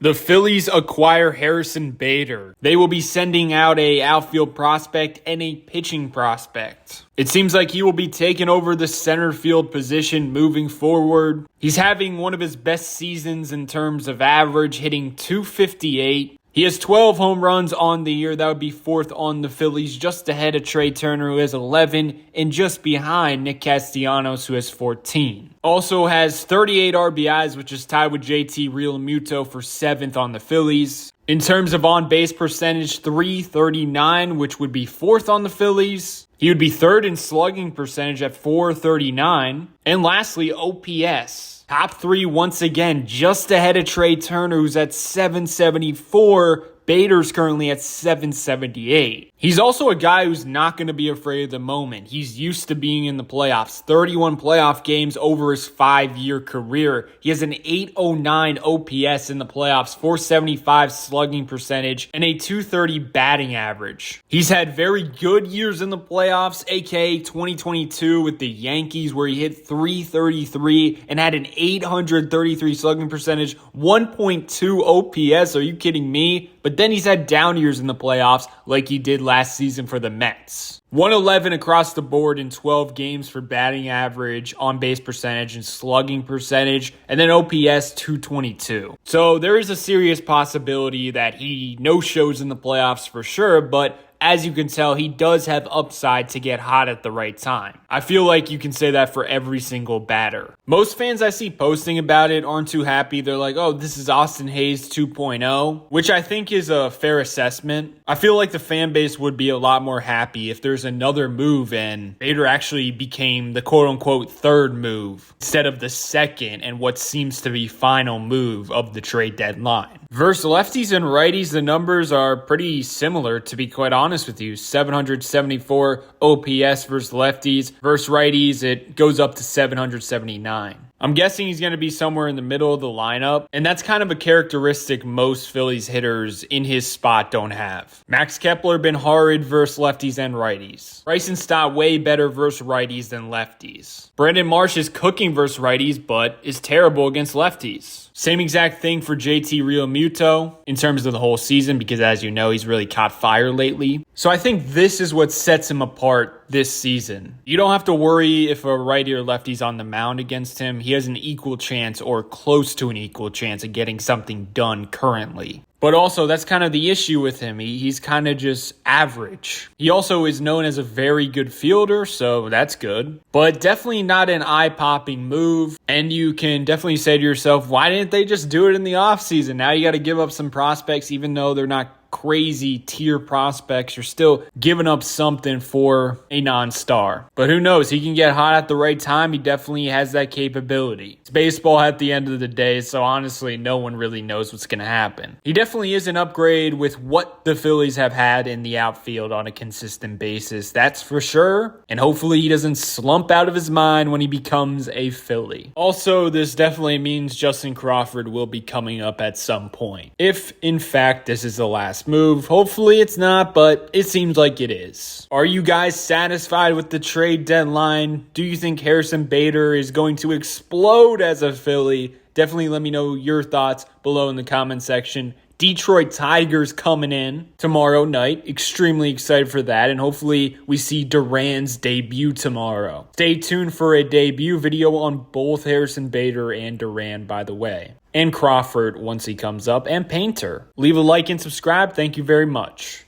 The Phillies acquire Harrison Bader. They will be sending out a outfield prospect and a pitching prospect. It seems like he will be taking over the center field position moving forward. He's having one of his best seasons in terms of average, hitting .258. He has 12 home runs on the year. That would be fourth on the Phillies, just ahead of Trey Turner, who has 11, and just behind Nick Castellanos, who has 14. Also has 38 RBIs, which is tied with JT Realmuto for 7th on the Phillies. In terms of on-base percentage, .339, which would be 4th on the Phillies. He would be 3rd in slugging percentage at .439. And lastly, OPS. Top 3 once again, just ahead of Trey Turner, who's at .774. Bader's currently at .778. He's also a guy who's not going to be afraid of the moment. He's used to being in the playoffs. 31 playoff games over his 5-year career. He has an .809 OPS in the playoffs, .475 slugging percentage, and a .230 batting average. He's had very good years in the playoffs, aka 2022 with the Yankees, where he hit .333 and had an .833 slugging percentage, 1.2 OPS. Are you kidding me? But then he's had down years in the playoffs like he did last season for the Mets. 111 across the board in 12 games for batting average, on-base percentage, and slugging percentage, and then OPS .222. So there is a serious possibility that he no-shows in the playoffs for sure, but as you can tell, he does have upside to get hot at the right time. I feel like you can say that for every single batter. Most fans I see posting about it aren't too happy. They're like, oh, this is Austin Hayes 2.0, which I think is a fair assessment. I feel like the fan base would be a lot more happy if there's another move and Bader actually became the quote-unquote third move instead of the second and what seems to be final move of the trade deadline. Versus lefties and righties, the numbers are pretty similar, to be quite honest with you. 774 OPS versus lefties. Versus righties, it goes up to 779. I'm guessing he's going to be somewhere in the middle of the lineup, and that's kind of a characteristic most Phillies hitters in his spot don't have. Max Kepler been horrid versus lefties and righties. Bryson Stott way better versus righties than lefties. Brandon Marsh is cooking versus righties, but is terrible against lefties. Same exact thing for JT Realmuto in terms of the whole season, because as you know, he's really caught fire lately. So I think this is what sets him apart this season. You don't have to worry if a righty or lefty's on the mound against him. He has an equal chance or close to an equal chance of getting something done currently. But also, that's kind of the issue with him. He's kind of just average. He also is known as a very good fielder, so that's good. But definitely not an eye-popping move. And you can definitely say to yourself, why didn't they just do it in the offseason? Now you got to give up some prospects, even though they're not crazy tier prospects. You're still giving up something for a non-star. But who knows? He can get hot at the right time. He definitely has that capability. It's baseball at the end of the day, so honestly, no one really knows what's going to happen. He definitely is an upgrade with what the Phillies have had in the outfield on a consistent basis. That's for sure. And hopefully he doesn't slump out of his mind when he becomes a Philly. Also, this definitely means Justin Crawford will be coming up at some point. If, in fact, this is the last move. Hopefully it's not, but it seems like it is. Are you guys satisfied with the trade deadline? Do you think Harrison Bader is going to explode as a Philly? Definitely let me know your thoughts below in the comment section. Detroit Tigers coming in tomorrow night. Extremely excited for that, and hopefully we see Duran's debut tomorrow. Stay tuned for a debut video on both Harrison Bader and Duran, by the way. And Crawford once he comes up, and Painter. Leave a like and subscribe. Thank you very much.